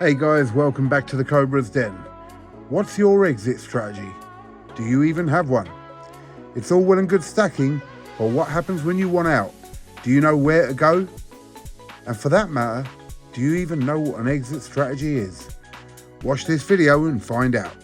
Hey guys, welcome back to the Cobra's Den. What's your exit strategy? Do you even have one? It's all well and good stacking, but what happens when you want out? Do you know where to go? And for that matter, do you even know what an exit strategy is? Watch this video and find out.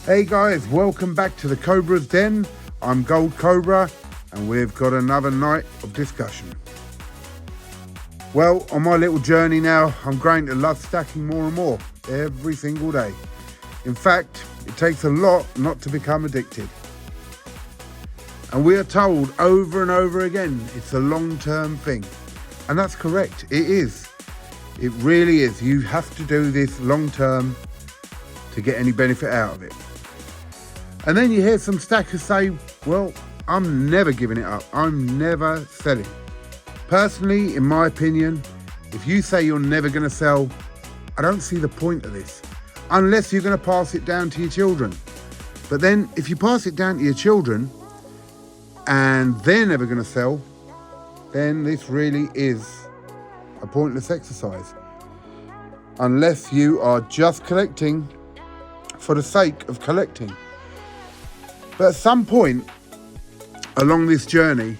Hey guys, welcome back to the Cobra's Den. I'm Gold Cobra and we've got another night of discussion. Well, on my little journey now, I'm growing to love stacking more and more every single day. In fact, it takes a lot not to become addicted. And we are told over and over again, it's a long-term thing. And that's correct, it is. It really is. You have to do this long-term to get any benefit out of it. And then you hear some stackers say, well, I'm never giving it up. I'm never selling. Personally, in my opinion, if you say you're never going to sell, I don't see the point of this, unless you're going to pass it down to your children. But then if you pass it down to your children and they're never going to sell, then this really is a pointless exercise. Unless you are just collecting for the sake of collecting. But at some point along this journey,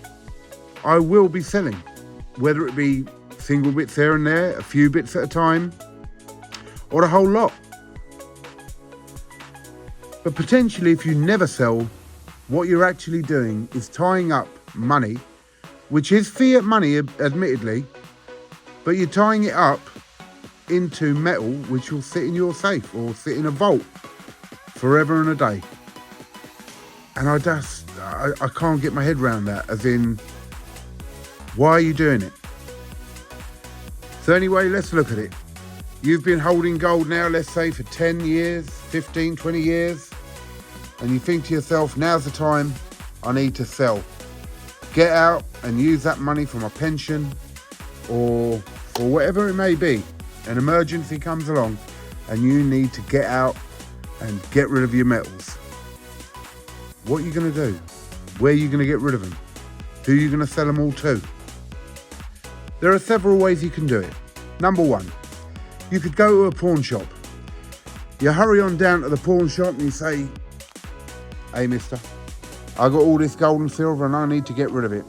I will be selling, whether it be single bits here and there, a few bits at a time, or the whole lot. But potentially, if you never sell, what you're actually doing is tying up money, which is fiat money, admittedly, but you're tying it up into metal, which will sit in your safe or sit in a vault forever and a day. And I can't get my head around that, as in, why are you doing it? So anyway, let's look at it. You've been holding gold now, let's say for 10 years, 15, 20 years, and you think to yourself, now's the time I need to sell. Get out and use that money for my pension or whatever it may be. An emergency comes along and you need to get out and get rid of your metals. What are you going to do? Where are you going to get rid of them? Who are you going to sell them all to? There are several ways you can do it. Number one, you could go to a pawn shop. You hurry on down to the pawn shop and you say, hey mister, I got all this gold and silver and I need to get rid of it.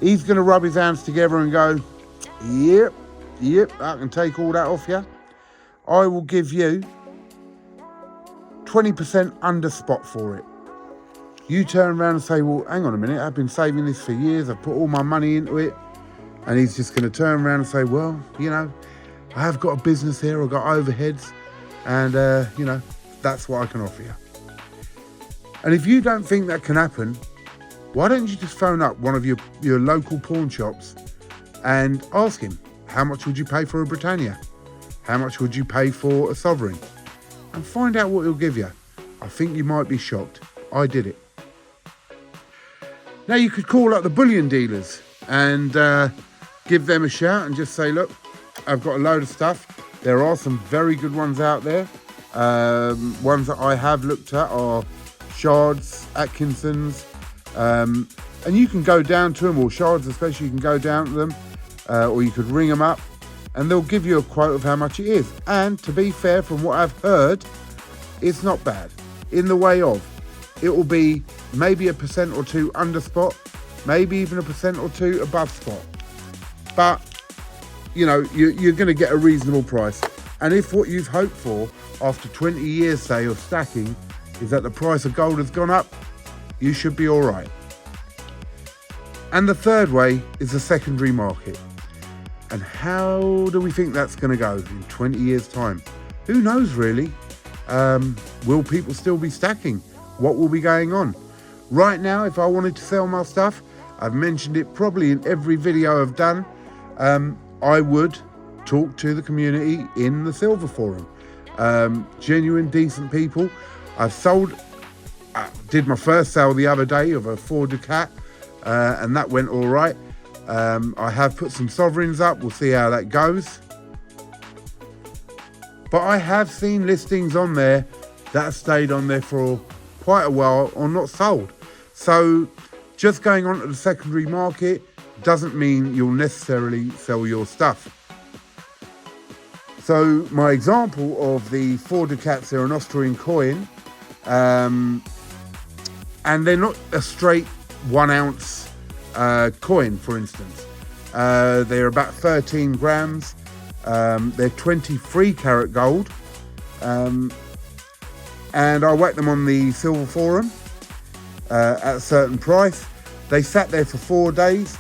He's going to rub his hands together and go, yep, I can take all that off you. I will give you 20% under spot for it. You turn around and say, well, hang on a minute, I've been saving this for years, I've put all my money into it. And he's just going to turn around and say, well, you know, I have got a business here, I've got overheads, and, you know, that's what I can offer you. And if you don't think that can happen, why don't you just phone up one of your local pawn shops and ask him, how much would you pay for a Britannia? How much would you pay for a Sovereign? And find out what he'll give you. I think you might be shocked. I did it. Now you could call up the bullion dealers and give them a shout and just say, look, I've got a load of stuff. There are some very good ones out there. Ones that I have looked at are Shards, Atkinsons, and you can go down to them, or Shards especially, you can go down to them, or you could ring them up and they'll give you a quote of how much it is. And to be fair, from what I've heard, it's not bad in the way of, it will be maybe 1% or 2 under spot, maybe even 1% or 2 above spot. But, you know, you're going to get a reasonable price. And if what you've hoped for after 20 years, say, of stacking, is that the price of gold has gone up, you should be all right. And the third way is the secondary market. And how do we think that's going to go in 20 years' time? Who knows, really? Will people still be stacking? What will be going on? Right now, if I wanted to sell my stuff, I've mentioned it probably in every video I've done, I would talk to the community in the Silver Forum. Genuine, decent people. I did my first sale the other day of a Ford Ducat and that went all right. I have put some sovereigns up. We'll see how that goes. But I have seen listings on there that have stayed on there for quite a while or not sold. So just going on to the secondary market doesn't mean you'll necessarily sell your stuff. So my example of the 4 Ducats, they're an Austrian coin, and they're not a straight 1 ounce coin, for instance. They're about 13 grams. They're 23 karat gold, and I whacked them on the Silver Forum at a certain price. They sat there for 4 days.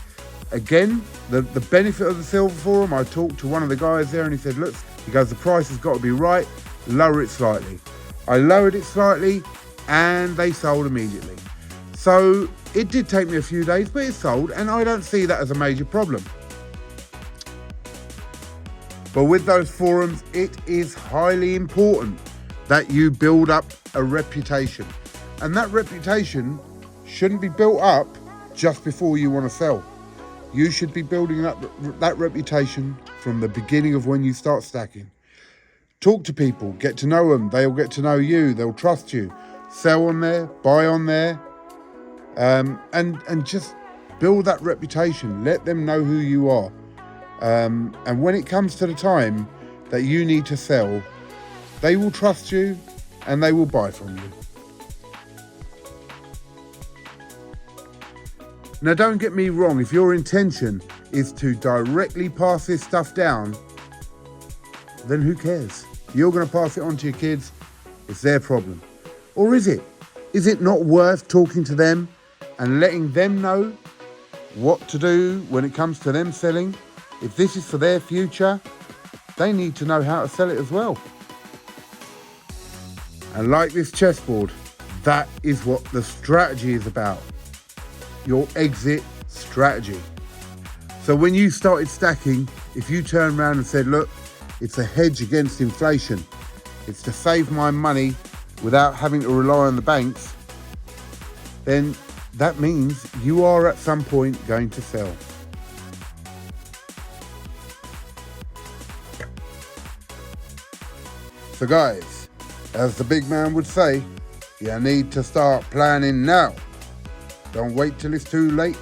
Again, the benefit of the Silver Forum, I talked to one of the guys there and he said, look, he goes, the price has got to be right, lower it slightly. I lowered it slightly and they sold immediately. So it did take me a few days, but it sold, and I don't see that as a major problem. But with those forums, it is highly important that you build up a reputation. And that reputation shouldn't be built up just before you want to sell. You should be building up that reputation from the beginning of when you start stacking. Talk to people, get to know them. They'll get to know you. They'll trust you. Sell on there, buy on there, and just build that reputation. Let them know who you are. And when it comes to the time that you need to sell, they will trust you and they will buy from you. Now, don't get me wrong, if your intention is to directly pass this stuff down, then who cares? You're going to pass it on to your kids, it's their problem. Or is it? Is it not worth talking to them and letting them know what to do when it comes to them selling? If this is for their future, they need to know how to sell it as well. And like this chessboard, that is what the strategy is about. Your exit strategy. So when you started stacking, if you turned around and said, look, it's a hedge against inflation, it's to save my money without having to rely on the banks, then that means you are at some point going to sell. So guys, as the big man would say, you need to start planning now. Don't wait till it's too late.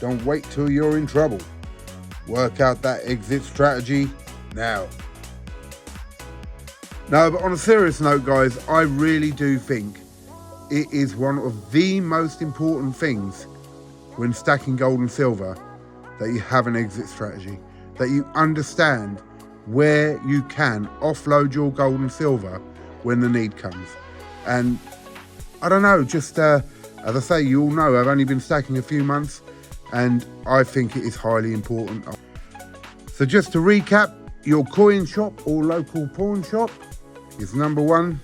Don't wait till you're in trouble. Work out that exit strategy now. No, but on a serious note, guys, I really do think it is one of the most important things when stacking gold and silver that you have an exit strategy, that you understand where you can offload your gold and silver when the need comes. And I don't know, just as I say, you all know I've only been stacking a few months, and I think it is highly important. So just to recap, your coin shop or local pawn shop is number 1,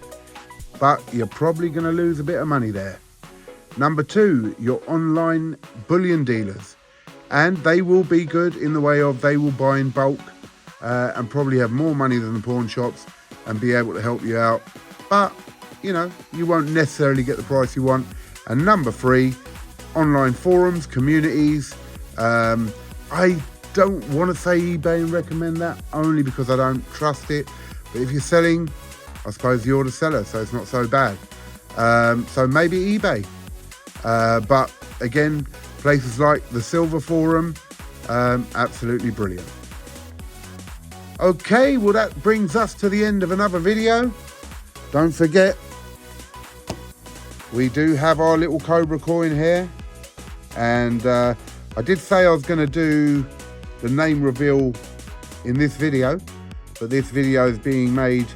but you're probably going to lose a bit of money there. Number 2, your online bullion dealers, and they will be good in the way of they will buy in bulk and probably have more money than the pawn shops and be able to help you out. But, you know, you won't necessarily get the price you want. And number 3, online forums, communities. I don't want to say eBay and recommend that, only because I don't trust it. But if you're selling, I suppose you're the seller, so it's not so bad. So maybe eBay. But again, places like the Silver Forum, absolutely brilliant. Okay, well that brings us to the end of another video. Don't forget, we do have our little Cobra coin here, and I did say I was going to do the name reveal in this video, but this video is being made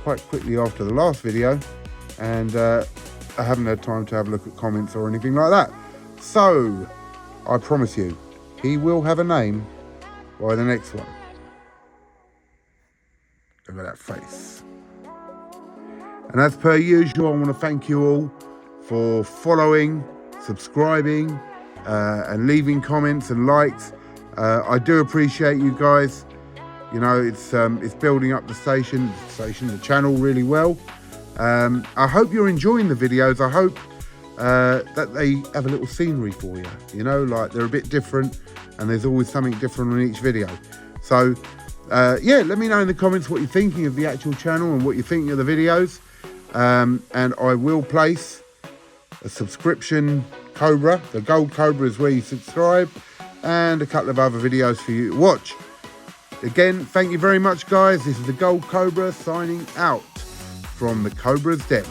quite quickly after the last video, and I haven't had time to have a look at comments or anything like that. So I promise you, he will have a name by the next one. Look at that face. And as per usual, I want to thank you all for following, subscribing, and leaving comments and likes. I do appreciate you guys. You know, it's building up the channel really well. I hope you're enjoying the videos. I hope that they have a little scenery for you. You know, like they're a bit different, and there's always something different on each video. So yeah, let me know in the comments what you're thinking of the actual channel and what you're thinking of the videos. And I will place a subscription Cobra. The Gold Cobra is where you subscribe, and a couple of other videos for you to watch. Again, thank you very much, guys. This is the Gold Cobra signing out from the Cobra's Den.